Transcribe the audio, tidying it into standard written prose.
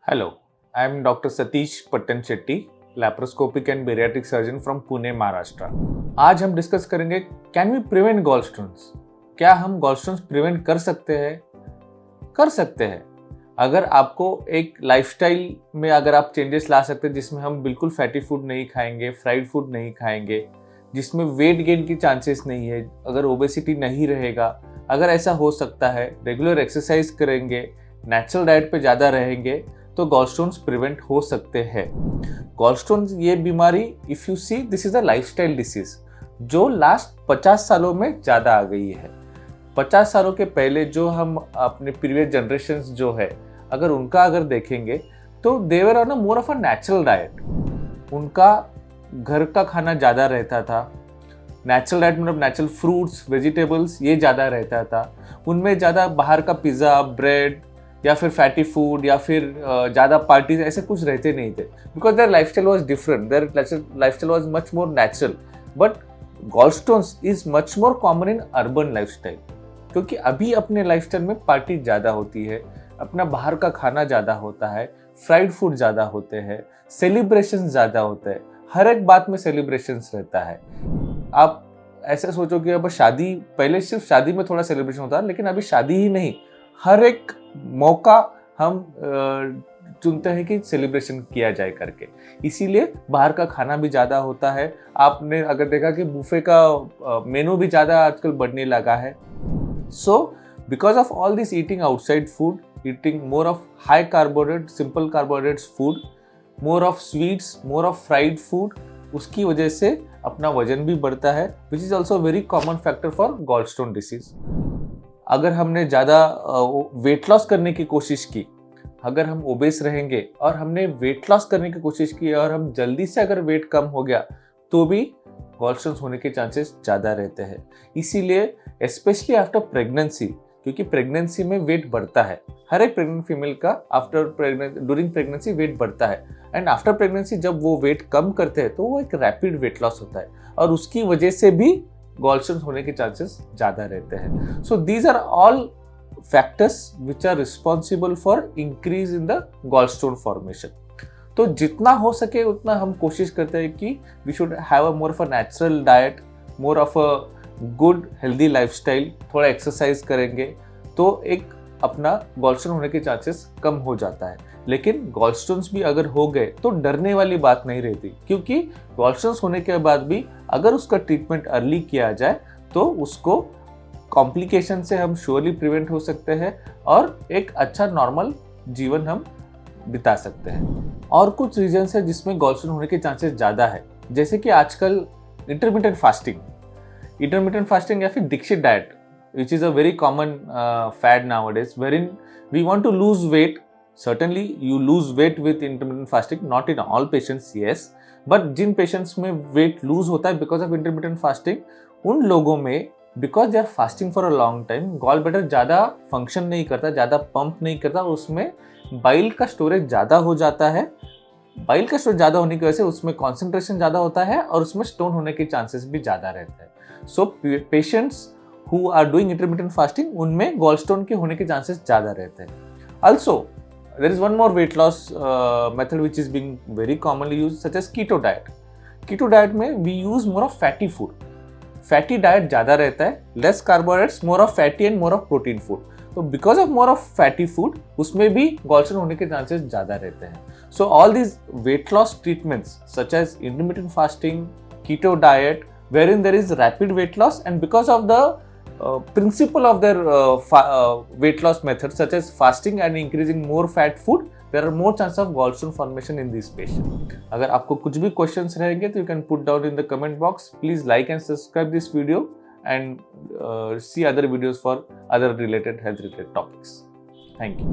Hello, I am Dr. Satish Pattan-Shetty, laparoscopic and bariatric surgeon from Pune, Maharashtra. आज हम discuss करेंगे can we prevent गॉलस्टोन्स। क्या हम गॉलस्टोन्स prevent कर सकते हैं? कर सकते हैं। अगर आपको एक लाइफस्टाइल में अगर आप चेंजेस ला सकते हैं जिसमें हम बिल्कुल फैटी फूड नहीं खाएंगे, फ्राइड फूड नहीं खाएंगे, जिसमें वेट गेन की चांसेस नहीं है, अगर ओबेसिटी नहीं रहेगा, अगर ऐसा हो सकता है, रेगुलर एक्सरसाइज करेंगे, नेचुरल डाइट पे ज़्यादा रहेंगे तो गॉलस्टोन्स प्रिवेंट हो सकते हैं। गॉलस्टोन्स ये बीमारी if you see this is a lifestyle disease जो लास्ट 50 सालों में ज़्यादा आ गई है। 50 सालों के पहले जो हम अपने प्रीवियस जनरेशन्स जो है अगर देखेंगे तो they were on a more of a natural diet. उनका घर का खाना ज़्यादा रहता था। नेचुरल डाइट मतलब नेचुरल फ्रूट्स, वेजिटेबल्स ये ज़्यादा रहता था। उनमें ज़्यादा बाहर का पिज़्ज़ा, ब्रेड या फिर फैटी फूड या फिर ज़्यादा पार्टीज ऐसे कुछ रहते नहीं थे, because their lifestyle was different, their lifestyle was much more natural. But gallstones is much more common in urban lifestyle, क्योंकि अभी अपने लाइफस्टाइल में पार्टी ज़्यादा होती है, अपना बाहर का खाना ज़्यादा होता है, फ्राइड फूड ज़्यादा होते हैं, सेलिब्रेशन ज़्यादा होते हैं, हर एक बात में सेलिब्रेशंस रहता है। आप ऐसे सोचो कि अब शादी, पहले सिर्फ शादी में थोड़ा सेलिब्रेशन होता है, लेकिन अभी शादी ही नहीं, हर एक मौका हम चुनते हैं कि सेलिब्रेशन किया जाए करके। इसीलिए बाहर का खाना भी ज़्यादा होता है। आपने अगर देखा कि बुफे का मेनू भी ज़्यादा आजकल बढ़ने लगा है। So because of all this eating outside food, eating more of high carbohydrate, simple carbohydrates food, more of sweets, more of fried food, उसकी वजह से अपना वजन भी बढ़ता है, which is also very common factor for gallstone disease. अगर हमने ज़्यादा वेट लॉस करने की कोशिश की, अगर हम ओबेस रहेंगे और हमने वेट लॉस करने की कोशिश की और हम जल्दी से अगर वेट कम हो गया तो भी गॉलस्टोन्स होने के चांसेस ज़्यादा रहते हैं। इसीलिए स्पेशली आफ्टर प्रेगनेंसी, क्योंकि प्रेगनेंसी में वेट बढ़ता है, हर एक प्रेग्नेंट फीमेल का ड्यूरिंग प्रेगनेंसी वेट बढ़ता है, एंड आफ्टर प्रेगनेंसी जब वो वेट कम करते हैं तो वो एक रैपिड वेट लॉस होता है और उसकी वजह से भी गॉलस्टोन्स होने के चांसेस ज़्यादा रहते हैं। So these are all factors which are responsible for increase in the gallstone formation. तो जितना हो सके उतना हम कोशिश करते हैं कि we should have a more of a natural diet, more of a good healthy lifestyle, थोड़ा एक्सरसाइज करेंगे तो एक अपना गॉलस्टोन होने के चांसेस कम हो जाता है। लेकिन गॉलस्टोन्स भी अगर हो गए तो डरने वाली बात नहीं रहती, क्योंकि गॉलस्टोन्स होने के बाद भी अगर उसका ट्रीटमेंट अर्ली किया जाए तो उसको कॉम्प्लिकेशन से हम श्योरली प्रिवेंट हो सकते हैं और एक अच्छा नॉर्मल जीवन हम बिता सकते हैं। और कुछ रीजंस है जिसमें गॉलस्टोन होने के चांसेस ज़्यादा है, जैसे कि आजकल इंटरमिटेंट फास्टिंग या फिर Dixit diet, which is a very common fad nowadays, wherein we want to lose weight. Certainly you lose weight with intermittent fasting, not in all patients, yes, but जिन patients में weight lose होता है because of intermittent fasting, उन लोगों में because they are fasting for a long time, gall bladder ज़्यादा function नहीं करता, ज़्यादा पंप नहीं करता, उसमें बाइल का स्टोरेज ज़्यादा हो जाता है। बाइल का स्टोरेज ज़्यादा होने की वजह से उसमें कॉन्सेंट्रेशन ज़्यादा होता है और उसमें स्टोन होने के चांसेस भी ज़्यादा रहते हैं। So patients who are doing intermittent fasting, उनमें गॉलस्टोन के होने के चांसेस ज़्यादा रहते हैं। Also, there is one more weight loss method which is being very commonly used, such as keto diet. Keto diet में we use more of fatty food. Fatty diet ज़्यादा रहता है, less carbohydrates, more of fatty and more of protein food. तो because of more of fatty food, उसमें भी gallstone होने के chances ज़्यादा रहते हैं। So all these weight loss treatments, such as intermittent fasting, keto diet, wherein there is rapid weight loss, and because of the principle of their weight loss methods such as fasting and increasing more fat food, there are more chance of gallstone formation in this patient. अगर आपको कुछ भी questions रहेंगे तो you can put down in the comment box. Please like and subscribe this video and see other videos for other related health related topics. Thank you.